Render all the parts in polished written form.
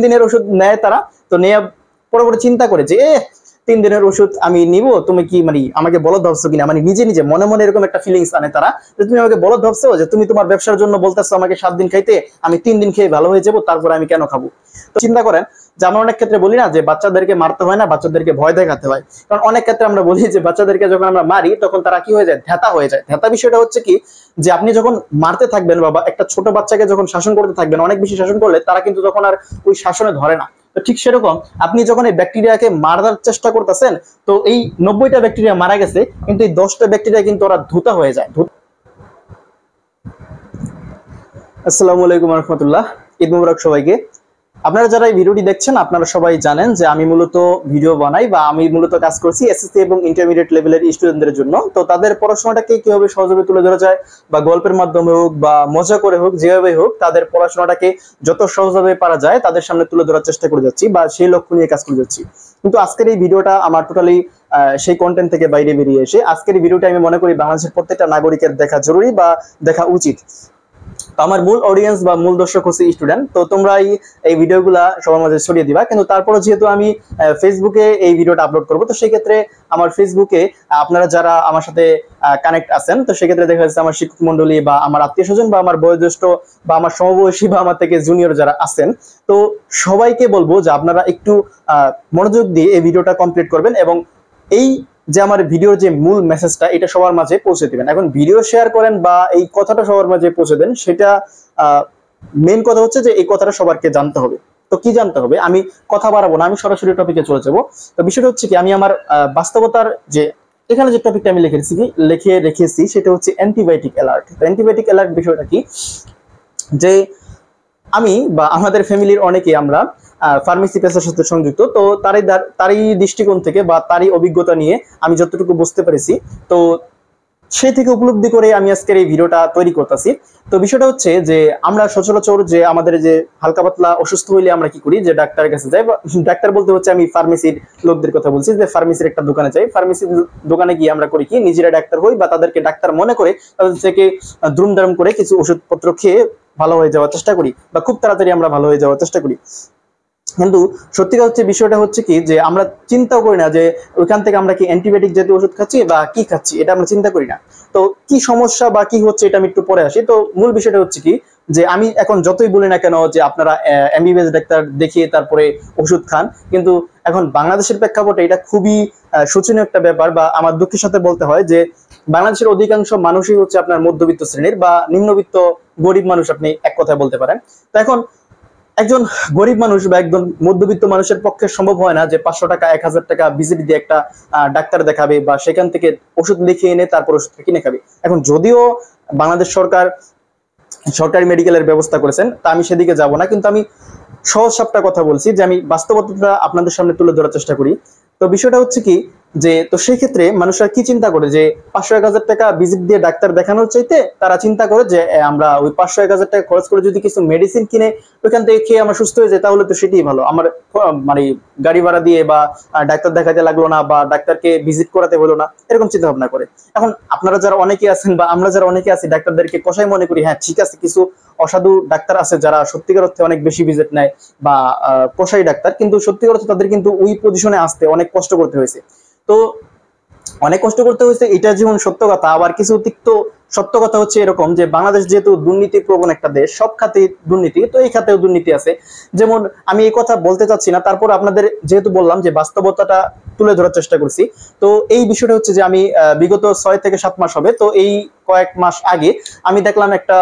দিনের ওষুধ নেয় তারা, তো নেয়া পরে চিন্তা করে যে 3 দিনের ওষুধ আমি নিব, তুমি কি মানে আমাকে বলদ ভাবছো কিনা, মানে নিজে নিজে মনে মনে এরকম একটা ফিলিংস আনে তারা যে তুমি আমাকে বলদ ভাবছো, যে তুমি তোমার ব্যবসার জন্য বলতেছো আমাকে 7 দিন খাইতে, আমি 3 দিন খেয়ে ভালো হয়ে যাবো, তারপরে আমি কেন খাবো? তো চিন্তা করেন যে আমরা অনেক ক্ষেত্রে বলি না যে বাচ্চাদেরকে মারতে হয় না, বাচ্চাদেরকে ভয় দেখাতে হয়। কারণ অনেক ক্ষেত্রে আমরা বলি যে বাচ্চাদেরকে যখন আমরা মারি তখন তারা কি হয়ে যায়, ধ্যাতা হয়ে যায়। ধ্যাতা বিষয়টা হচ্ছে কি, যে আপনি যখন মারতে থাকবেন বা একটা ছোট বাচ্চাকে যখন শাসন করতে থাকবেন, অনেক বেশি শাসন করলে তারা কিন্তু তখন আর ওই শাসনে ধরে না। তো ঠিক সেরকম আপনি যখন এই ব্যাকটেরিয়াকে মারার চেষ্টা করতেছেন, তো এই 90টা ব্যাকটেরিয়া মারা গেছে, কিন্তু এই 10টা ব্যাকটেরিয়া কিন্তু ওরা ধূতা হয়ে যায়। আসসালামু আলাইকুম রহমতুল্লাহ, ঈদ মুবারক সবাইকে। আপনারা যারা এই ভিডিওটি দেখছেন আপনারা সবাই জানেন যে আমি মূলত ভিডিও বানাই বা আমি মূলত কাজ করছি এসএসসি এবং ইন্টারমিডিয়েট লেভেলের স্টুডেন্টদের জন্য। তো তাদের পড়াশোনাটাকে কিভাবে সহজভাবে তুলে ধরা যায়, বা গল্পের মাধ্যমে হোক বা মজা করে হোক, যেভাবে হোক তাদের পড়াশোনাটাকে যত সহজভাবে পারা যায় তাদের সামনে তুলে ধরার চেষ্টা করে যাচ্ছি, বা সেই লক্ষ্য নিয়ে কাজ করে যাচ্ছি। কিন্তু আজকের এই ভিডিওটা আমার টোটালি সেই কন্টেন্ট থেকে বাইরে বেরিয়ে এসে আজকের এই ভিডিওটা আমি মনে করি বাংলাদেশের প্রত্যেকটা নাগরিকের দেখা জরুরি বা দেখা উচিত। আমার মূল অডিয়েন্স বা মূল দর্শক হচ্ছে স্টুডেন্ট, তো তোমরা এই ভিডিওগুলা সবার মাঝে ছড়িয়ে দিবা। কিন্তু তারপরে যেহেতু আমি ফেসবুকে এই ভিডিওটা আপলোড করব, তো সেক্ষেত্রে আমার ফেসবুকে আপনারা যারা আমার সাথে কানেক্ট আছেন, তো সেক্ষেত্রে দেখা যাচ্ছে আমার শিক্ষক মন্ডলী বা আমার আত্মীয় স্বজন বা আমার বয়োজ্যেষ্ঠ বা আমার সমবয়সী বা আমার থেকে জুনিয়র যারা আছেন, তো সবাইকে বলবো যে আপনারা একটু মনোযোগ দিয়ে এই ভিডিওটা কমপ্লিট করবেন এবং এই যে আমার ভিডিওর যে মূল মেসেজটা এটা সবার মাঝে পৌঁছে দিবেন। এখন ভিডিও শেয়ার করেন বা এই কথাটা সবার মাঝে পৌঁছে দেন, সেটা মেইন কথা হচ্ছে যে এই কথাটা সবারকে জানতে হবে। তো কি জানতে হবে, আমি কথা বাড়াবো না, আমি সরাসরি টপিকে চলে যাবো। তো বিষয়টা হচ্ছে কি, আমি আমার বাস্তবতার যে এখানে যে টপিকটা আমি লিখে রেখেছি সেটা হচ্ছে অ্যান্টিবায়োটিক অ্যালার্ট। তো অ্যান্টিবায়োটিক অ্যালার্ট বিষয়টা কি, যে আমি বা আমাদের ফ্যামিলির অনেকে আমরা ফার্মেসি পেশার সাথে সংযুক্ত। তো তারই দৃষ্টিকোণ থেকে বা তারই অভিজ্ঞতা নিয়ে আমি যতটুকু বুঝতে পেরেছি, তো সেই থেকে উপলব্ধি করে আমি আজকের এই ভিডিওটা তৈরি করতেছি। তো বিষয়টা হচ্ছে যে আমরা সচরাচর যে আমাদের যে হালকা পাতলা অসুস্থ হইলে আমরা কি করি, যে ডাক্তারের কাছে যাই, বা ডাক্তার বলতে হচ্ছে আমি ফার্মেসির লোকদের কথা বলছি, যে ফার্মেসির একটা দোকানে যাই, ফার্মেসির দোকানে গিয়ে আমরা করি কি, নিজেরা ডাক্তার হই বা তাদেরকে ডাক্তার মনে করে তাদের থেকে দ্রুমদারম করে কিছু ওষুধপত্র খেয়ে ভালো হয়ে যাওয়ার চেষ্টা করি, বা খুব তাড়াতাড়ি আমরা ভালো হয়ে যাওয়ার চেষ্টা করি। কিন্তু সত্যিকার হচ্ছে বিষয়টা হচ্ছে কি, যে আমরা চিন্তাও করি না যে ওইখান থেকে আমরা কি অ্যান্টিবায়োটিক জাতীয় ওষুধ খাচ্ছি বা কি খাচ্ছি, এটা আমরা চিন্তা করি না। তো কি সমস্যা বা কি হচ্ছে এটা আমি একটু পরে আসি। তো মূল বিষয়টা হচ্ছে কি, যে আমি এখন যতই বলি না কেন যে আপনারা এমবিবিএস ডাক্তার দেখিয়ে তারপরে ওষুধ খান, কিন্তু এখন বাংলাদেশের প্রেক্ষাপটে এটা খুবই শোচনীয় একটা ব্যাপার, বা আমার দুঃখের সাথে বলতে হয় যে বাংলাদেশের অধিকাংশ মানুষই হচ্ছে আপনার মধ্যবিত্ত শ্রেণীর বা নিম্নবিত্ত গরিব মানুষ, আপনি এক কথায় বলতে পারেন। তো এখন একজন গরিব মানুষ বা একজন মধ্যবিত্ত মানুষের পক্ষে সম্ভব হয় না যে 500 টাকা 1000 টাকা ভিজিট দিয়ে একটা ডাক্তার দেখাবে বা সেখান থেকে ওষুধ লিখে এনে তারপর ওষুধ কিনে খাবে। এখন যদিও বাংলাদেশ সরকার সরকারি মেডিকেলের ব্যবস্থা করেছেন, তা আমি সেদিকে যাব না, কিন্তু আমি সহজ সাপটা কথা বলছি, যে আমি বাস্তবতাটা আপনাদের সামনে তুলে ধরার চেষ্টা করি। তো বিষয়টা হচ্ছে কি, যে তো সেই ক্ষেত্রে মানুষরা কি চিন্তা করে, যে 500-1000 টাকা ভিজিট দিয়ে ডাক্তার দেখানোর চাইতে তারা চিন্তা করে যে আমরা ওই 500-1000 টাকা খরচ করে যদি কিছু মেডিসিন কিনে ওইখান থেকে খেয়ে আমরা সুস্থ হয়ে যাই, তাহলে তো সেটাই ভালো, আমার মানে গাড়ি ভাড়া দিয়ে বা ডাক্তার দেখাতে লাগলো না বা ডাক্তারকে ভিজিট করাতে হলো না, এরকম চিন্তা ভাবনা করে। এখন আপনারা যারা অনেকে আছেন বা আমরা যারা অনেকে আছি ডাক্তারদেরকে কষাই মনে করি, হ্যাঁ ঠিক আছে, কিছু অসাধু ডাক্তার আছে যারা সত্যিকার অর্থে অনেক বেশি ভিজিট নেয় বা কষাই ডাক্তার, কিন্তু সত্যিকার অর্থে তাদের কিন্তু ওই পজিশনে আসতে অনেক কষ্ট করতে হয়েছে। তো অনেক কষ্ট করতে হয়েছে, এটা যেমন সত্য কথা, আবার কিছু অতিরিক্ত সত্য কথা হচ্ছে এরকম যে বাংলাদেশ যেহেতু দুর্নীতি প্রবণ একটা দেশ, সব খাতে দুর্নীতি, তো এই খাতেও দুর্নীতি আছে। যেমন আমি এই কথা বলতে চাচ্ছি না, তারপর আপনাদের যেহেতু বললাম যে বাস্তবতাটা তুলে ধরার চেষ্টা করছি। তো এই বিষয়টা হচ্ছে যে আমি বিগত 6 থেকে 7 মাস হবে, তো এই কয়েক মাস আগে আমি দেখলাম একটা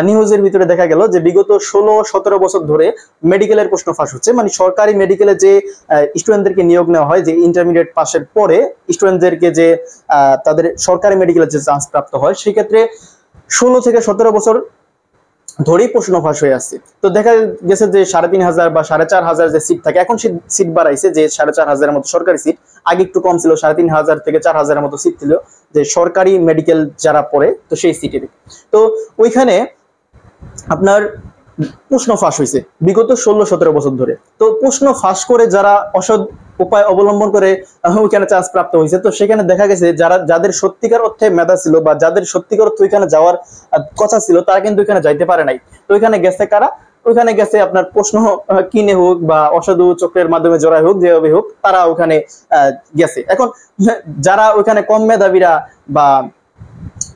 নিউজের ভিতরে দেখা গেল যে বিগত 16-17 বছর ধরে মেডিকেলের প্রশ্ন ফাঁস হচ্ছে, মানে সরকারি মেডিকেলে যে স্টুডেন্টদেরকে নিয়োগ নেওয়া হয়, যে ইন্টারমিডিয়েট পাশের পরে স্টুডেন্টদেরকে যে তাদের সরকারি মেডিকেলে যে চান্স প্রাপ্ত হয়, সেই ক্ষেত্রে 16 থেকে 17 বছর ধরেই প্রশ্ন ফাঁস হয়ে আসছে। তো দেখা গেছে যে 3500 বা 4500 যে সিট থাকে, এখন সিট বাড়াইছে, যে 4500 মতো সরকারি সিট, আগে একটু কম ছিল, 3500 থেকে 4000 মতো সিট ছিল যে সরকারি মেডিকেল যারা পড়ে, তো সেই সিটে। তো ওইখানে আপনার প্রশ্ন ফাঁস হয়েছে বিগত 16-17 বছর ধরে। তো প্রশ্ন ফাঁস করে যারা অসৎ উপায় অবলম্বন করে ওইখানে চান্স প্রাপ্ত হয়েছে, তো সেখানে দেখা গেছে যাদের সত্যিকার অর্থে মেধা ছিল বা যাদের সত্যিকার অর্থে ওইখানে যাওয়ার কথা ছিল, তারা কিন্তু ওইখানে যাইতে পারে নাই। তো ওইখানে গেছে কারা, ওখানে গেছে আপনার প্রশ্ন কিনে হোক বা অসাধু চক্রের মাধ্যমে জড়াই হোক, যেভাবে হোক তারা ওখানে গেছে। এখন যারা ওখানে কম মেধাবীরা বা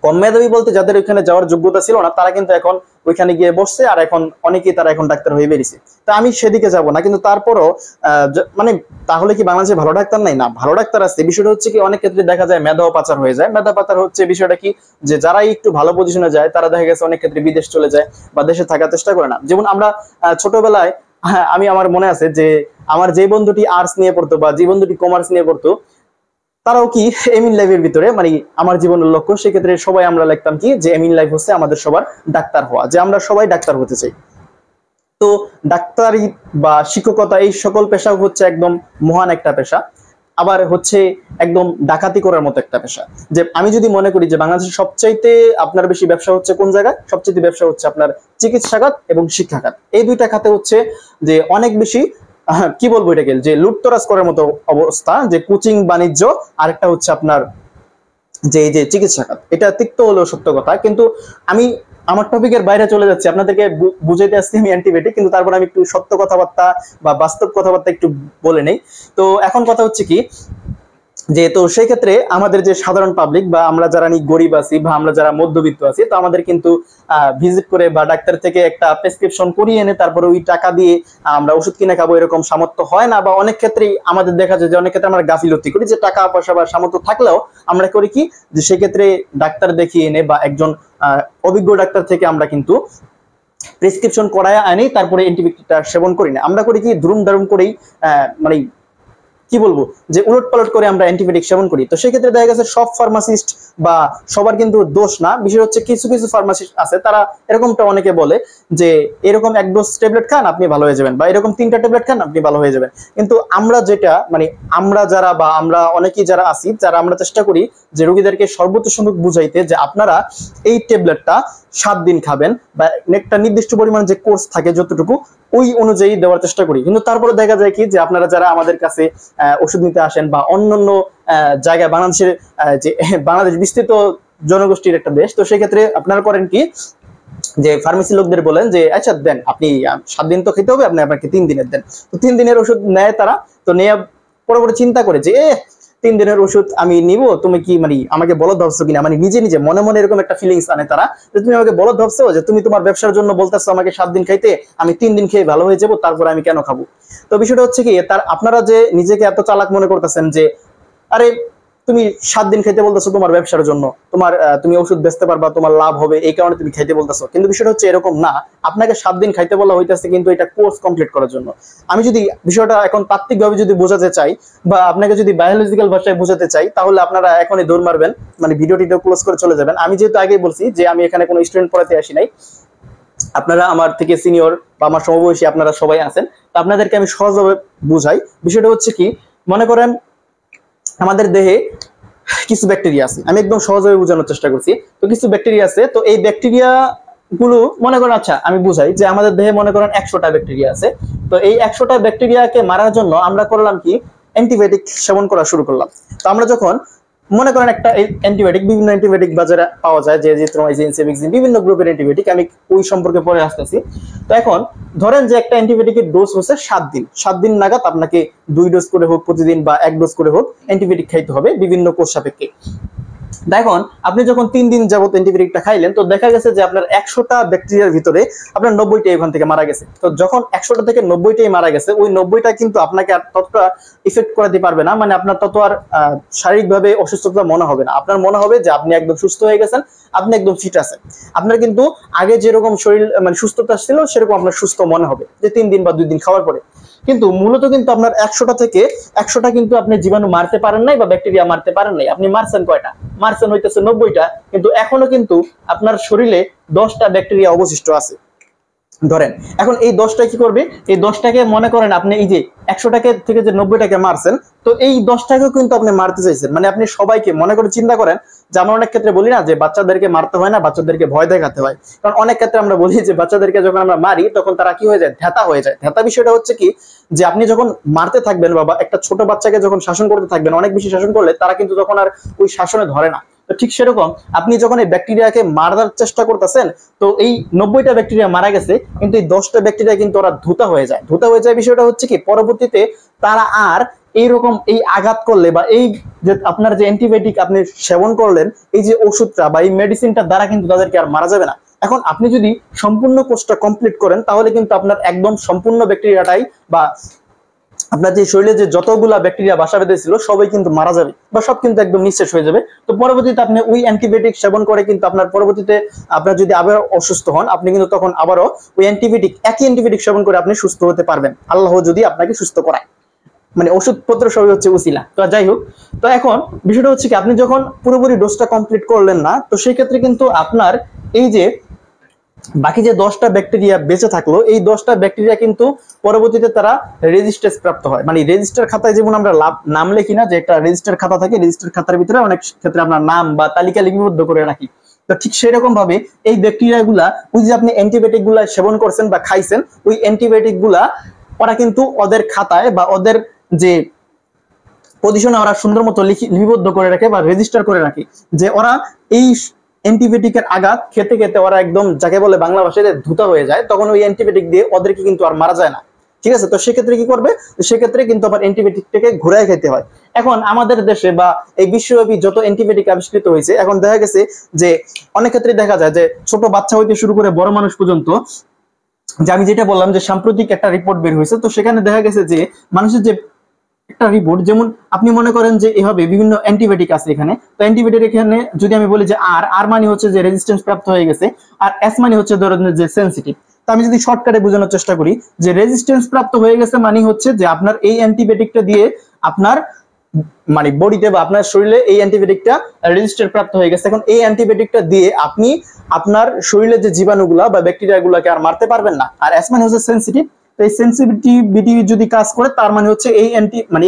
কম মেধাবী বলতে যাদের ওইখানে যাওয়ার যোগ্যতা ছিল না, তারা কিন্তু এখন ওইখানে গিয়ে বসছে, আর এখন অনেকেই তারা এখন ডাক্তার হয়ে বেরিয়েছে। তো আমি সেদিকে যাব না, কিন্তু তারপরও মানে তাহলে কি বাংলাদেশে ভালো ডাক্তার নাই? না, ভালো ডাক্তার আছে। বিষয়টা হচ্ছে কি, অনেক ক্ষেত্রে দেখা যায় মেধাও পাচার হয়ে যায়। মেধা পাচার হচ্ছে বিষয়টা কি, যে যারাই একটু ভালো পজিশনে যায় তারা দেখা গেছে অনেক ক্ষেত্রে বিদেশ চলে যায় বা দেশে থাকার চেষ্টা করে না। যেমন আমরা ছোটবেলায়, আমার মনে আছে যে আমার যে বন্ধুটি আর্টস নিয়ে পড়তো বা যে বন্ধুটি কমার্স নিয়ে পড়তো, তারাও কি এমিন লাইফের ভিতরে, মানে আমার জীবনের লক্ষ্য, সেক্ষেত্রে সবাই আমরা লিখতাম কি যে এমিন লাইফ হচ্ছে আমাদের সবার ডাক্তার হওয়া, যে আমরা সবাই ডাক্তার হতে চাই। তো ডাক্তারি বা শিক্ষকতা এই সকল পেশা হচ্ছে একদম মহান একটা পেশা, আবার হচ্ছে একদম ডাকাতি করার মতো একটা পেশা। যে আমি যদি মনে করি যে বাংলাদেশের সবচাইতে আপনার বেশি ব্যবসা হচ্ছে কোন জায়গায়, সবচাইতে ব্যবসা হচ্ছে আপনার চিকিৎসা খাত এবং শিক্ষা খাত। এই দুইটা খাতে হচ্ছে যে অনেক বেশি কি বলবো এটাকে, যে লুটতরাজ করার মতো অবস্থা, যে কোচিং বাণিজ্য, আরেকটা হচ্ছে আপনার যে এই যে চিকিৎসা খাত। এটা তিক্ত হলেও সত্য কথা। কিন্তু আমি আমার টপিকের বাইরে চলে যাচ্ছি, আপনাদেরকে বুঝাইতে আসছি আমি অ্যান্টিবায়োটিক, কিন্তু তারপর আমি একটু সত্য কথাবার্তা বা বাস্তব কথাবার্তা একটু বলে নেই। তো এখন কথা হচ্ছে কি, যে তো সেই ক্ষেত্রে আমাদের যে সাধারণ পাবলিক বা আমরা যারা গরিব আছি বা আমরা যারা মধ্যবিত্ত আছি, তো আমাদের কিন্তু ভিজিট করে বা ডাক্তার থেকে একটা প্রেসক্রিপশন করিয়ে এনে তারপরে ওই টাকা দিয়ে আমরা ওষুধ কিনে খাবো, এরকম সামর্থ্য হয় না। বা অনেক ক্ষেত্রেই আমাদের দেখা যায় যে অনেক ক্ষেত্রে আমরা গাফিলতি করি, যে টাকা পয়সা বা সামর্থ্য থাকলেও আমরা করি কি, যে সেক্ষেত্রে ডাক্তার দেখিয়ে এনে বা একজন অভিজ্ঞ ডাক্তার থেকে আমরা কিন্তু প্রেসক্রিপশন করায় আনি, তারপরে অ্যান্টিবায়োটিকটা সেবন করি না। আমরা করি কি, দ্রুম দারুম করেই মানে কি বলবো, যে উলট পালট করে আমরা অ্যান্টিবায়োটিক সেবন করি। তো সেক্ষেত্রে দেখা গেছে সব ফার্মাসিস্ট বা সবার কিন্তু দোষ না। বিষয় হচ্ছে কিছু কিছু ফার্মাসিস্ট আছে, তারা এরকমটা অনেকে বলে যে এরকম এক ডোজ ট্যাবলেট খান আপনি ভালো হয়ে যাবেন, বা এরকম 3টা ট্যাবলেট খান আপনি ভালো হয়ে যাবেন। কিন্তু আমরা যেটা মানে আমরা যারা বা আমরা অনেকেই যারা আছি, যারা আমরা চেষ্টা করি যে রোগীদেরকে সর্বোচ্চ সম্ভব বুঝাইতে যে আপনারা এই ট্যাবলেটটা 7 দিন খাবেন, বা একটা নির্দিষ্ট পরিমাণ যে কোর্স থাকে যতটুকু, ওই অনুযায়ী দেওয়ার চেষ্টা করি। কিন্তু তারপরে দেখা যায় কি, যে আপনারা যারা আমাদের কাছে ওষুধ নিতে আসেন বা অন্যান্য জায়গায়, বাংলাদেশের যে বাংলাদেশ বিস্তৃত জনগোষ্ঠীর একটা দেশ, তো সেক্ষেত্রে আপনারা করেন কি, যে ফার্মেসি লোকদের বলেন যে আচ্ছা দেন আপনি 7 দিন তো খেতে হবে, আপনি আপনাকে 3 দিনের দেন। তো 3 দিনের ওষুধ নেয় তারা। তো নেওয়া পরে চিন্তা করে যে 3 দিনের ওষুধ আমি নিব, তুমি কি মানে আমাকে বলদ ভাবছো কিনা, মানে নিজে নিজে মনে মনে এরকম একটা ফিলিংস আনে তারা, যে তুমি আমাকে বলদ ভাবছো, যে তুমি তোমার ব্যবসার জন্য বলতেছো আমাকে 7 দিন খাইতে, আমি 3 দিন খেয়ে ভালো হয়ে যাবো, তারপর আমি কেন খাবো? তো বিষয়টা হচ্ছে কি, তার আপনারা যে নিজেকে এত চালাক মনে করতেছেন যে আরে তুমি 7 দিন খেতে বলতেছো তোমার ব্যবসার জন্য, তোমার তুমি ওষুধ বেচতে পারবা, তোমার লাভ হবে, এই কারণে তুমি খাইতে বলতেছো। কিন্তু বিষয়টা হচ্ছে এরকম না, আপনাকে 7 দিন খাইতে বলা হইতেছে কিন্তু এটা কোর্স কমপ্লিট করার জন্য। আমি যদি বিষয়টা এখন তাত্ত্বিকভাবে যদি বোঝাতে চাই বা আপনাকে যদি বায়োলজিক্যাল ভাষায় বোঝাতে চাই, তাহলে আপনারা এখনই দৌড় মারবেন, মানে ভিডিওটিটা ক্লোজ করে চলে যাবেন। আমি যেহেতু আগেই বলছি যে আমি এখানে কোনো স্টুডেন্ট পড়াতে আসি নাই, আপনারা আমার থেকে সিনিয়র বা আমার সমবয়সী আপনারা সবাই আছেন, তো আপনাদেরকে আমি সহজভাবে বুঝাই। বিষয়টা হচ্ছে কি, মনে করেন আমাদের দেহে কিছু ব্যাকটেরিয়া আছে, আমি একদম সহজভাবে বোঝানোর চেষ্টা করছি। তো কিছু ব্যাকটেরিয়া আছে, তো এই ব্যাকটেরিয়া গুলো মনে করেন, আচ্ছা আমি বুঝাই, যে আমাদের দেহে মনে করেন 100টা ব্যাকটেরিয়া আছে। তো এই 100টা ব্যাকটেরিয়াকে মারার জন্য আমরা করলাম কি, অ্যান্টিবায়োটিক সেবন করা শুরু করলাম। তো আমরা যখন মনে করেন একটা অ্যান্টিবায়োটিক, বিভিন্ন অ্যান্টিবায়োটিক বাজারে পাওয়া যায়, যে জিথ্রোমাইসিন, সেফিক্সিন, বিভিন্ন গ্রুপের অ্যান্টিবায়োটিক, আমি ওই সম্পর্কে পরে আসতেছি। তো এখন ধরেন যে একটা অ্যান্টিবায়োটিকের ডোজ হচ্ছে 7 দিন, 7 দিন নাগাদ আপনাকে 2 ডোজ করে হোক প্রতিদিন বা 1 ডোজ করে হোক অ্যান্টিবায়োটিক খাইতে হবে বিভিন্ন কোর্স সাপেক্ষে। দেখুন আপনি যখন 3 দিন যাবত অ্যান্টিবায়োটিকটা খাইলেন, তো দেখা গেছে যে আপনার 100টা ব্যাকটেরিয়ার ভিতরে আপনার 90টা এখান থেকে মারা গেছে। তো যখন 100টা থেকে 90টাই মারা গেছে, ওই 90টা কিন্তু আপনাকে আর ততটা ইফেক্ট করাতে পারবে না, মানে আপনার তত আর শারীরিকভাবে অসুস্থতা মনে হবে না। আপনার মনে হবে যে আপনি একদম সুস্থ হয়ে গেছেন, আপনি একদম ফিট আছেন। আপনার কিন্তু আগে যেরকম শরীর মানে সুস্থতা ছিল, সেরকম আপনার সুস্থ মনে হবে যে 3 দিন বা 2 দিন খাওয়ার পরে। কিন্তু মূলত কিন্তু আপনার 100টা থেকে 100টা কিন্তু আপনি জীবাণু মারতে পারেন নাই বা ব্যাকটেরিয়া মারতে পারেন নাই। আপনি মারছেন কয়টা? মারছেন হইতেছে 90টা, কিন্তু এখনো কিন্তু আপনার শরীরে 10টা ব্যাকটেরিয়া অবশিষ্ট আছে ধরেন। এখন এই 10টা কি করবে, এই 10টাকে মনে করেন আপনি এই যে 100টাকে থেকে যে 90টাকে মারছেন, তো এই 10টাকেও কিন্তু আপনি মারতে চাইছেন, মানে আপনি সবাইকে মনে করে চিন্তা করেন যে আমরা অনেক ক্ষেত্রে বলি না যে বাচ্চাদেরকে মারতে হয় না, বাচ্চাদেরকে ভয় দেখাতে হয়। কারণ অনেক ক্ষেত্রে আমরা বলি যে বাচ্চাদেরকে যখন আমরা মারি তখন তারা কি হয়ে যায়, ধ্যাতা হয়ে যায়। ধ্যাতা বিষয়টা হচ্ছে কি, যে আপনি যখন মারতে থাকবেন বা একটা ছোট বাচ্চাকে যখন শাসন করতে থাকবেন, অনেক বেশি শাসন করলে তারা কিন্তু তখন আর ওই শাসনে ধরে না। তো ঠিক সেরকম আপনি যখন এই ব্যাকটেরিয়াকে মারার চেষ্টা করতেছেন, তো এই 90টা ব্যাকটেরিয়া মারা গেছে, কিন্তু এই 10টা ব্যাকটেরিয়া কিন্তু ওরা ধুতা হয়ে যায়। ধুতা হয়ে যায় বিষয়টা হচ্ছে কি, পরবর্তীতে তারা আর এইরকম এই আঘাত করলে বা এই যে আপনার যে অ্যান্টিবায়োটিক আপনি সেবন করলেন, এই যে ওষুধটা বা এই মেডিসিনটার দ্বারা কিন্তু তাদেরকে আর মারা যাবে না। এখন আপনি যদি সম্পূর্ণ কোর্সটা কমপ্লিট করেন, তাহলে কিন্তু আপনার একদম সম্পূর্ণ ব্যাকটেরিয়াটাই বা আপনার যে শরীরে যে যতগুলা ব্যাকটেরিয়া বাসা বেঁধেছিল সবাই কিন্তু মারা যাবে বা সব কিন্তু একদম নিঃশেষ হয়ে যাবে। তো পরবর্তীতে আপনি ওই অ্যান্টিবায়োটিক সেবন করে কিন্তু আপনার পরবর্তীতে আপনার যদি আবার অসুস্থ হন, আপনি কিন্তু তখন আবারও ওই একই অ্যান্টিবায়োটিক সেবন করে আপনি সুস্থ হতে পারবেন, আল্লাহ যদি আপনাকে সুস্থ করায়। মানে ওষুধপত্র সবই হচ্ছে উসিলা। তো যাই হোক, তো এখন বিষয়টা হচ্ছে কি, আপনি যখন পুরোপুরি ডোজটা কমপ্লিট করলেন না, তো সেই ক্ষেত্রে কিন্তু আপনার এই যে বাকি যে 10টা ব্যাকটেরিয়া বেঁচে থাকলো, এই 10টা ব্যাকটেরিয়া কিন্তু পরবর্তীতে তারা রেজিস্ট্রেস প্রাপ্ত হয়। মানে রেজিস্টার খাতায় যেমন আমরা নাম লিখি না, যে একটা রেজিস্টার খাতা থাকে, রেজিস্টার খাতার ভিতরে অনেক ক্ষেত্রে আমরা নাম বা তালিকা লিপিবদ্ধ করে রাখি। তো ঠিক সেরকম ভাবে এই ব্যাকটেরিয়া গুলা, ওই যে আপনি অ্যান্টিবায়োটিক গুলা সেবন করছেন বা খাইছেন, ওই অ্যান্টিবায়োটিক গুলা ওরা কিন্তু ওদের খাতায় বা ওদের যে পজিশনে ওরা সুন্দর মতো লিপিবদ্ধ করে রাখে বা রেজিস্টার করে রাখে, যে ওরা এই অ্যান্টিবায়োটিকের আঘাত খেতে খেতে ওরা একদম যাকে বলে বাংলা ভাষায় ধুতা হয়ে যায়, তখন ওই অ্যান্টিবায়োটিক দিয়ে ওদেরকে কিন্তু আর মারা যায় না। ঠিক আছে, তো সেক্ষেত্রে কি করবে, সেক্ষেত্রে কিন্তু আবার অ্যান্টিবায়োটিকটাকে ঘুরায় খেতে হয়। এখন আমাদের দেশে বা এই বিশ্বব্যাপী যত অ্যান্টিবায়োটিক আবিষ্কৃত হয়েছে, এখন দেখা গেছে যে অনেক ক্ষেত্রে দেখা যায় যে ছোট বাচ্চা হইতে শুরু করে বড় মানুষ পর্যন্ত, যে আমি যেটা বললাম যে সাম্প্রতিক একটা রিপোর্ট বের হয়েছে, তো সেখানে দেখা গেছে যে মানুষের যে একটা রিপোর্ট, যেমন আপনি মনে করেন যে এভাবে বিভিন্ন অ্যান্টিবায়োটিক আছে এখানে, তো অ্যান্টিবায়োটিক এখানে যদি আমি বলি যে আর মানে হচ্ছে যে রেজিস্ট্যান্স প্রাপ্ত হয়ে গেছে, আর এস মানে হচ্ছে ধরেন যে সেনসিটিভ। তো আমি যদি শর্টকাটে বোঝানোর চেষ্টা করি, যে রেজিস্ট্যান্স প্রাপ্ত হয়ে গেছে মানে হচ্ছে যে আপনার এই অ্যান্টিবায়োটিকটা দিয়ে আপনার মানে বডিতে বা আপনার শরীরে এই অ্যান্টিবায়োটিকটা রেজিস্টার প্রাপ্ত হয়ে গেছে। এখন এই অ্যান্টিবায়োটিকটা দিয়ে আপনি আপনার শরীরে যে জীবাণুগুলা বা ব্যাকটেরিয়াগুলোকে আর মারতে পারবেন না। আর এস মানে হচ্ছে সেনসিটিভ, তো এই সেনসিটিভিটি যদি কাজ করে, তার মানে হচ্ছে এই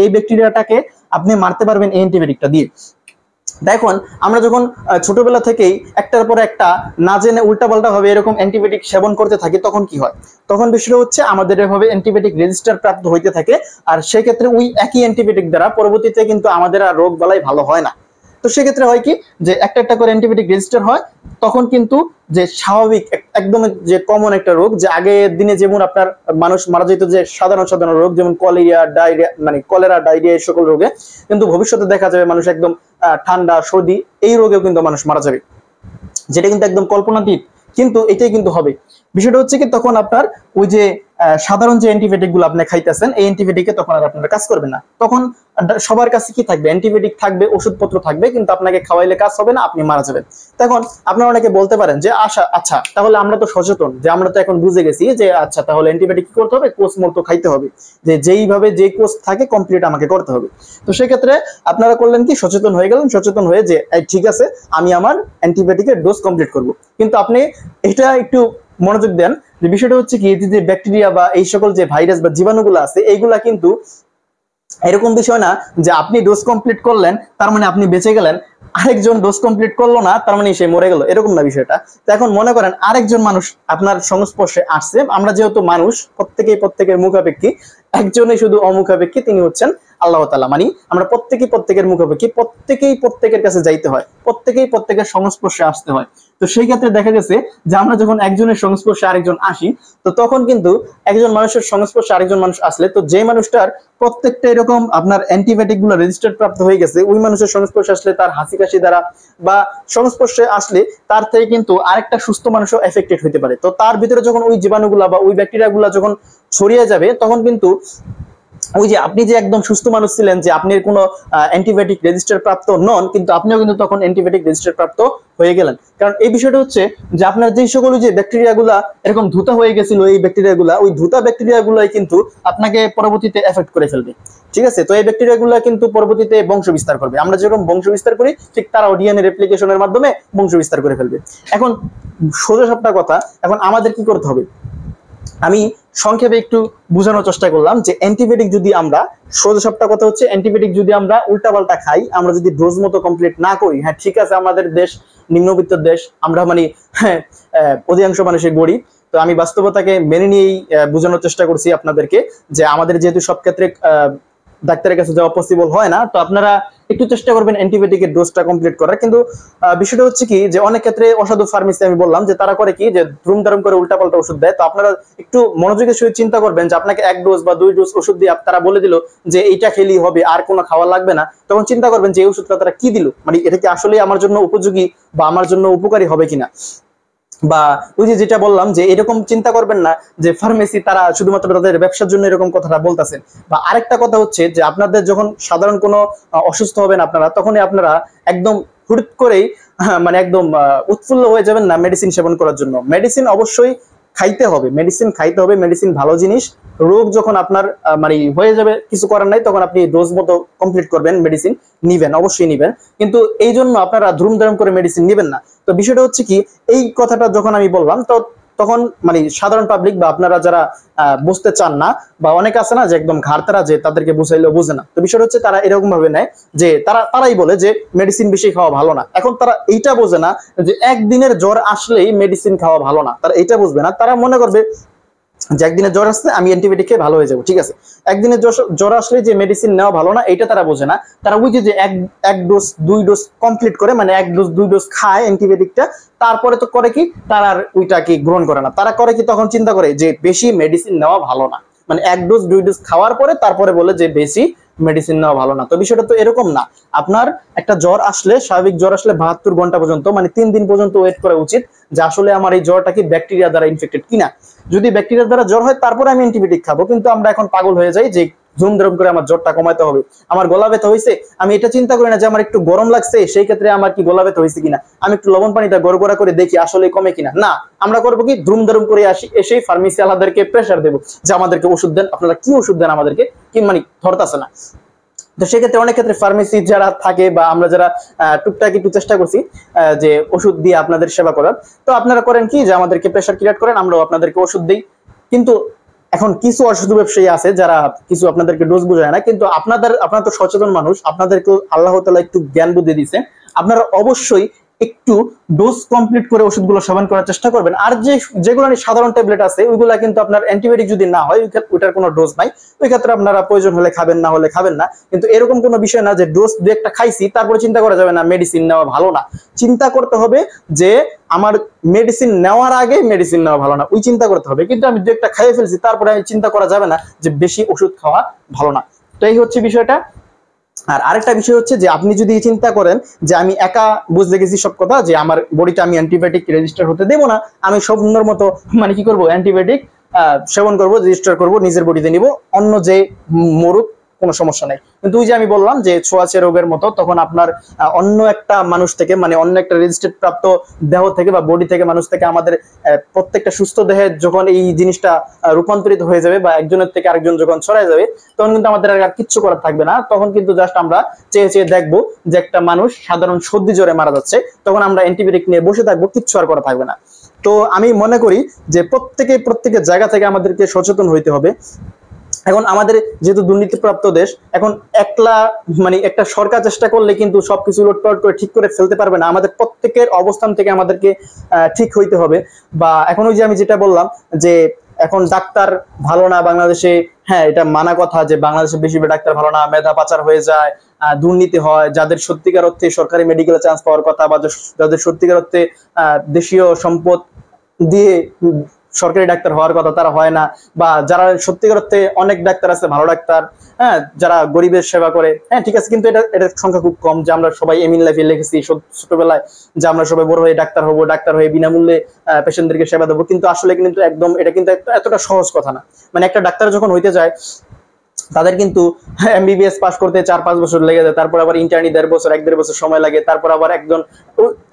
এই ব্যাকটেরিয়াটাকে আপনি মারতে পারবেন এই অ্যান্টিবায়োটিকটা দিয়ে। দেখুন, আমরা যখন ছোটবেলা থেকেই একটার পর একটা না জেনে উল্টাপাল্টা ভাবে এরকম অ্যান্টিবায়োটিক সেবন করতে থাকি, তখন কি হয়, তখন বিষয়টা হচ্ছে আমাদের এভাবে অ্যান্টিবায়োটিক রেজিস্টার প্রাপ্ত হইতে থাকে। আর সেই ক্ষেত্রে ওই একই অ্যান্টিবায়োটিক দ্বারা পরবর্তীতে কিন্তু আমাদের আর রোগ বালাই ভালো হয় না। তো সেক্ষেত্রে হয় কি, যে একটা একটা করে অ্যান্টিবায়োটিক রেজিস্টার হয়, তখন কিন্তু যে স্বাভাবিক একদম যে কমন একটা রোগ, যে আগের দিনে যেমন আপনার মানুষ মারা যেত যে সাধারণ সাধারণ রোগ, যেমন কলেরা ডায়রিয়া এই সকল রোগে, কিন্তু ভবিষ্যতে দেখা যাবে মানুষ একদম ঠান্ডা সর্দি এই রোগেও কিন্তু মানুষ মারা যাবে, যেটা কিন্তু একদম কল্পনাতীত, কিন্তু এটাই কিন্তু হবে। বিষয়টা হচ্ছে কি, তখন আপনার ওই যে সাধারণ যে অ্যান্টিবায়োটিক গুলো আপনি খাইতেছেন, এই অ্যান্টিবায়োটিকে তখন আর আপনার কাজ করবে না। তখন সবার কাছে কি থাকবে, অ্যান্টিবায়োটিক থাকবে, ওষুধপত্র থাকবে, কিন্তু আপনাকে খাওয়াইলে কাজ হবে না, আপনি মারা যাবেন। তখন আপনারা অনেকে বলতে পারেন যে আচ্ছা তাহলে আমরা তো সচেতন, যে আমরা তো এখন বুঝে গেছি যে আচ্ছা তাহলে অ্যান্টিবায়োটিক কি করতে হবে, কোর্স মতো খাইতে হবে, যে যেইভাবে যে কোর্স থাকে কমপ্লিট আমাকে করতে হবে। তো সেক্ষেত্রে আপনারা করলেন কি, সচেতন হয়ে গেলেন, সচেতন হয়ে যে ঠিক আছে আমি আমার অ্যান্টিবায়োটিকের ডোজ কমপ্লিট করব। কিন্তু আপনি এটা একটু মনোযোগ দেন, যে বিষয়টা হচ্ছে কি, যে ব্যাকটেরিয়া বা এই সকল যে ভাইরাস বা জীবাণুগুলো আছে, এইগুলা কিন্তু এরকম বিষয় না যে আপনি ডোজ কমপ্লিট করলেন তার মানে আপনি বেঁচে গেলেন, আরেকজন ডোজ কমপ্লিট করলো না তার মানে সে মরে গেল, এরকম না বিষয়টা। তো এখন মনে করেন আরেকজন মানুষ আপনার সংস্পর্শে আসছে, আমরা যেহেতু মানুষ প্রত্যেকেই প্রত্যেকের মুখাপেক্ষী, একজনই শুধু অমুখাপেক্ষী, তিনি হচ্ছেন আল্লাহ তাআলা। মানে আমরা প্রত্যেকেই প্রত্যেকের মুখাপেক্ষী, প্রত্যেকেই প্রত্যেকের কাছে যাইতে হয়, প্রত্যেকেই প্রত্যেকের সংস্পর্শে আসতে হয়। তো সেই ক্ষেত্রে দেখা গেছে যে আমরা যখন একজনের সংস্পর্শে আরেকজন আসি, তো তখন কিন্তু একজন মানুষের সংস্পর্শে আরেকজন মানুষ আসলে, তো যে মানুষটার প্রত্যেকটা এরকম আপনার অ্যান্টিবায়োটিক গুলো রেজিস্টার প্রাপ্ত হয়ে গেছে, ওই মানুষের সংস্পর্শে আসলে, তার হাসি কাশি দ্বারা বা সংস্পর্শে আসলে তার থেকে কিন্তু আরেকটা সুস্থ মানুষও এফেক্টেড হতে পারে। তো তার ভিতরে যখন ওই জীবাণুগুলা বা ওই ব্যাকটেরিয়াগুলা যখন ছড়িয়ে যাবে, তখন কিন্তু ওই যে আপনি যে একদম সুস্থ মানুষ ছিলেন, যে আপনি কোনো অ্যান্টিবায়োটিক রেজিস্টার প্রাপ্ত নন, কিন্তু আপনিও কিন্তু তখন অ্যান্টিবায়োটিক রেজিস্টার প্রাপ্ত হয়ে গেলেন। কারণ এই বিষয়টা হচ্ছে যে আপনার যে সকল যে ব্যাকটেরিয়াগুলা এরকম ধুতা হয়ে গেছিল, এই ব্যাকটেরিয়াগুলা, ওই ধুতা ব্যাকটেরিয়াগুলাই কিন্তু আপনাকে পরবর্তীতে এফেক্ট করে ফেলবে। ঠিক আছে, তো এই ব্যাকটেরিয়াগুলা কিন্তু পরবর্তীতে বংশ বিস্তার করবে। আমরা যেরকম বংশ বিস্তার করি, ঠিক তারাও ডিএনএ রেপ্লিকেশনের মাধ্যমে বংশ বিস্তার করে ফেলবে। এখন সোজা সাপটা কথা, এখন আমাদের কি করতে হবে, আমি সংক্ষেপে একটু বোঝানোর চেষ্টা করলাম যে অ্যান্টিবায়োটিক যদি আমরা, সোজা সাপটা কথা হচ্ছে, অ্যান্টিবায়োটিক যদি আমরা উল্টাপাল্টা খাই, আমরা যদি ডোজ মতো কমপ্লিট না করি, হ্যাঁ ঠিক আছে আমাদের দেশ নিম্নবিত্ত দেশ, আমরা মানে হ্যাঁ অধিকাংশ মানুষের গরিব, তো আমি বাস্তবতাকে মেনে নিয়েই বোঝানোর চেষ্টা করছি আপনাদেরকে, যে আমাদের যেহেতু সব ক্ষেত্রে ডাক্তারের কাছে যাওয়া পসিবল হয় না, তো আপনারা একটু চেষ্টা করবেন অ্যান্টিবায়োটিকের ডোজটা কমপ্লিট করার। কিন্তু বিষয়টা হচ্ছে কি যে অনেক ক্ষেত্রে অসাধু ফার্মেসি আমি বললাম যে তারা করে কি যে ধুম ধারুম করে উল্টাপাল্টা ওষুধ দেয়। তো আপনারা একটু মনোযোগের সহিত চিন্তা করবেন যে আপনাকে 1 ডোজ বা 2 ডোজ ওষুধ দিয়ে তারা বলে দিল যে এইটা খেলেই হবে, আর কোনো খাওয়া লাগবে না, তখন চিন্তা করবেন যে এই ওষুধটা তারা কি দিল, মানে এটা কি আসলে আমার জন্য উপযোগী বা আমার জন্য উপকারী হবে কিনা। বা ওই যে যেটা বললাম যে এরকম চিন্তা করবেন না যে ফার্মেসি তারা শুধুমাত্র তাদের ব্যবসার জন্য এরকম কথাটা বলতেছেন। বা আরেকটা কথা হচ্ছে যে আপনাদের যখন সাধারণ কোনো অসুস্থ হবেন আপনারা, তখনই আপনারা একদম হুট করেই মানে একদম উৎফুল্ল হয়ে যাবেন না মেডিসিন সেবন করার জন্য। মেডিসিন অবশ্যই খাইতে হবে, মেডিসিন খাইতে হবে, মেডিসিন ভালো জিনিস। রোগ যখন আপনার মানে হয়ে যাবে, কিছু করার নাই, তখন আপনি ডোজ মতো কমপ্লিট করবেন, মেডিসিন নিবেন, অবশ্যই নিবেন। কিন্তু এই জন্য আপনারা ধুমধাম করে মেডিসিন নিবেন না। তো বিষয়টা হচ্ছে কি, এই কথাটা যখন আমি বললাম তো তখন মানে সাধারণ পাবলিক বা আপনারা যারা বুঝতে চান না, বা অনেকে আছে না যে একদম ঘাড়তারা, যে তাদেরকে বুঝাইলেও বুঝে না, তো বিষয়টা হচ্ছে তারা এরকম ভাবে নেয় যে তারাই বলে যে মেডিসিন বেশি খাওয়া ভালো না। এখন তারা এইটা বোঝে না যে একদিনের জ্বর আসলেই মেডিসিন খাওয়া ভালো না, তারা এইটা বুঝবে না। তারা মনে করবে যে একদিনের জ্বর আসছে আমি অ্যান্টিবায়োটিক খেয়ে ভালো হয়ে যাবো, ঠিক আছে। একদিনের জ্বর আসলে যে মেডিসিন নেওয়া ভালো না, এটা তারা বোঝে না। তারা বুঝে যে এক ডোজ 2 ডোজ কমপ্লিট করে, মানে 1 ডোজ 2 ডোজ খায় অ্যান্টিবায়োটিকটা, তারপরে তো করে কি তারা আর ওইটা কি গ্রহণ করে না। তারা করে কি তখন চিন্তা করে যে বেশি মেডিসিন নেওয়া ভালো না, মানে 1 ডোজ 2 ডোজ খাওয়ার পরে তারপরে বলে যে বেশি মেডিসিন নেওয়া ভালো না। তো বিষয়টা তো এরকম না। আপনার একটা জ্বর আসলে, স্বাভাবিক জ্বর আসলে 72 ঘন্টা পর্যন্ত, মানে 3 দিন পর্যন্ত ওয়েট করা উচিত যে আসলে আমার এই জ্বরটা কি ব্যাকটেরিয়া দ্বারা ইনফেক্টেড কিনা। যদি ব্যাকটেরিয়া দ্বারা জ্বর হয় তারপরে আমি অ্যান্টিবায়োটিক খাবো। কিন্তু আমরা এখন পাগল হয়ে যাই যে ধুমধাম করে আমার জ্বরটা কমাতে হবে, আমার গলা ব্যথা হয়েছে, আমি এটা চিন্তা করি না যে আমার একটু গরম লাগছে, সেই ক্ষেত্রে আমার কি গলা ব্যথা হয়েছে কিনা, আমি একটু লবণ পানিটা গড়গড়া করে দেখি আসলে কমে কিনা। না, আমরা করবো কি ধুমধাম করে আসি, এসেই ফার্মেসি আলাদাদেরকে প্রেশার দেবো যে আমাদেরকে ওষুধ দেন, আপনারা কি ওষুধ দেন আমাদেরকে, কি মানে ধরতাছে না। তো সেক্ষেত্রে অনেক ক্ষেত্রে ফার্মেসি যারা থাকে বা আমরা যারা টুকটাক একটু চেষ্টা করছি যে ওষুধ দিয়ে আপনাদের সেবা করার, তো আপনারা করেন কি যে আমাদেরকে প্রেশার ক্রিয়েট করেন, আমরাও আপনাদেরকে ওষুধ দিই। কিন্তু এখন কিছু অসাধু ব্যবসায়ী আছে যারা কিছু আপনাদেরকে ডোজ বুঝায় না। কিন্তু আপনারা তো সচেতন মানুষ, আপনাদেরকে আল্লাহ তাআলা একটু জ্ঞান বুদ্ধি দিয়েছে, আপনারা অবশ্যই একটু ডোজ কমপ্লিট করে ওষুধগুলো সেবন করার চেষ্টা করবেন। আর যেগুলো সাধারণ ট্যাবলেট আছে ওইগুলা কিন্তু আপনার অ্যান্টিবায়োটিক যদি না হয় ওইটার কোনো ডোজ নাই, ওই ক্ষেত্রে আপনারা প্রয়োজন হলে খাবেন, না হলে খাবেন না। কিন্তু এরকম কোনো বিষয় না যে ডোজ দু একটা খাইছি তারপরে চিন্তা করা যাবে না মেডিসিন নেওয়া ভালো না। চিন্তা করতে হবে যে আমার মেডিসিন নেওয়ার আগে মেডিসিন নেওয়া ভালো না, ওই চিন্তা করতে হবে। কিন্তু আমি দু একটা খাইয়ে ফেলছি তারপরে চিন্তা করা যাবে না যে বেশি ওষুধ খাওয়া ভালো না। তো এই হচ্ছে বিষয়টা। আর আরেকটা বিষয় হচ্ছে যে আপনি যদি চিন্তা করেন যে আমি একা বুঝতে গেছি সব কথা, যে আমার বডিটা আমি অ্যান্টিবায়োটিক রেজিস্টার হতে দেবো না, আমি সব মতো মানে কি করবো অ্যান্টিবায়োটিক সেবন করবো, রেজিস্টার করবো, নিজের বডিতে নিব, অন্য যে মরুক কোনো সমস্যা নাই। কিন্তু ওই যে আমি বললাম যে ছোঁয়াচে রোগের মতো, তখন আপনার অন্য একটা মানুষ থেকে, মানে অন্য একটা রেজিস্ট্রেড প্রাপ্ত দেহ থেকে বা বডি থেকে, মানুষ থেকে আমাদের প্রত্যেকটা সুস্থ দেহে যখন এই জিনিসটা রূপান্তরিত হয়ে যাবে বা একজনের থেকে আরেকজন যখন ছড়ায় যাবে, তখন কিন্তু আমাদের আর কিচ্ছু করার থাকবে না। তখন কিন্তু জাস্ট আমরা চেয়ে চেয়ে দেখবো যে একটা মানুষ সাধারণ সর্দি জ্বরে মারা যাচ্ছে, তখন আমরা অ্যান্টিবায়োটিক নিয়ে বসে থাকবো, কিচ্ছু আর করা থাকবে না। তো আমি মনে করি যে প্রত্যেকের জায়গা থেকে আমাদেরকে সচেতন হইতে হবে। এখন আমাদের যেহেতু দুর্নীতিপ্রাপ্ত দেশ, এখন একলা মানে একটা সরকার চেষ্টা করলে কিন্তু সবকিছু লটপট করে ঠিক করে ফেলতে পারবে না। আমাদের প্রত্যেকের অবস্থান থেকে আমাদেরকে ঠিক হইতে হবে। বা এখন ওই যে আমি যেটা বললাম যে এখন ডাক্তার ভালো না বাংলাদেশে, হ্যাঁ এটা মানা কথা যে বাংলাদেশে বেশি ডাক্তার ভালো না, মেধা পাচার হয়ে যায়, দুর্নীতি হয়, যাদের সত্যিকার অর্থে সরকারি মেডিকেল চান্স পাওয়ার কথা বা যাদের সত্যিকার অর্থে দেশীয় সম্পদ দিয়ে সরকারি ডাক্তার হওয়ার কথা তারা হয় না, বা যারা সত্যিকার অর্থে অনেক ডাক্তার আছে ভালো ডাক্তার, হ্যাঁ যারা গরিবের সেবা করে, হ্যাঁ ঠিক আছে, কিন্তু এটার সংখ্যা খুব কম। যে আমরা সবাই এমিন লাইফে লিখেছি ছোটবেলায় যে আমরা সবাই বড় হয়ে ডাক্তার হবো, ডাক্তার হয়ে বিনামূল্যে পেশেন্টদেরকে সেবা দেবো, কিন্তু আসলে কিন্তু একদম এটা কিন্তু এতটা সহজ কথা না। মানে একটা ডাক্তার যখন হইতে যায় তাদের কিন্তু এমবিবিএস পাস করতে 4-5 বছর লেগে যায়, তারপর আবার ইন্টার্নি 1.5 বছর সময় লাগে, তারপর আবার একজন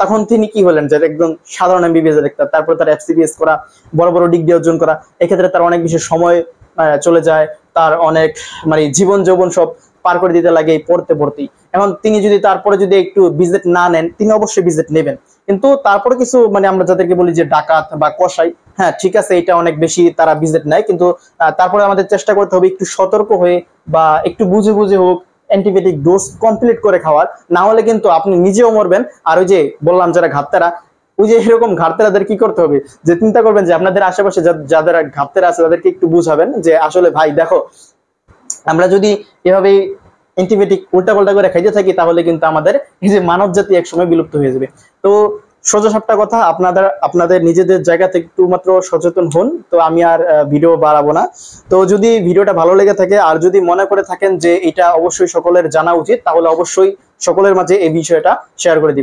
তখন তিনি কি হলেন যে একজন সাধারণ এমবিবিএস ডাক্তার, তারপর তার এফসিবিএস করা, বড় বড় ডিগ্রি অর্জন করা, এক্ষেত্রে তার অনেক বেশি সময় চলে যায়, তার অনেক মানে জীবন যৌবন সব পার করে দিতে লাগে পড়তে পড়তেই। এখন তিনি যদি তারপরে যদি একটু ভিজিট না নেন, তিনি অবশ্যই ভিজিট নেবেন, কিন্তু তারপরে কিছু মানে আমরা যাদেরকে বলি যে ডাকাত বা কসাই, হ্যাঁ ঠিক আছে এটা অনেক বেশি তারা ভিজিট নেয়, কিন্তু তারপরে আমাদের চেষ্টা করতে হবে একটু সতর্ক হয়ে বা একটু বুঝে বুঝে হোক অ্যান্টিবায়োটিক ডোজ কমপ্লিট করে খাওয়ার, না হলে কিন্তু আপনি নিজেও মরবেন। আর ওই যে বললাম যারা ঘাটতারা, ওই যে এরকম ঘাটতারাদের কি করতে হবে যে চিন্তা করবেন যে আপনাদের আশেপাশে যাদের ঘাটতারা আছে তাদেরকে একটু বুঝাবেন যে আসলে ভাই দেখো আমরা যদি এভাবে অ্যান্টিবায়োটিক উল্টাপাল্টা করে খাইতে থাকি তাহলে কিন্তু আমাদের এই যে মানব জাতি একসময় বিলুপ্ত হয়ে যাবে। তো সোজা সাপটা কথা, আপনাদের নিজেদের জায়গা থেকে একটু মাত্র সচেতন হন। তো আমি আর ভিডিও বাড়াবো না। তো যদি ভিডিওটা ভালো লেগে থাকে আর যদি মনে করে থাকেন যে এটা অবশ্যই সকলের জানা উচিত, তাহলে অবশ্যই সকলের মাঝে এই বিষয়টা শেয়ার করে দিবেন।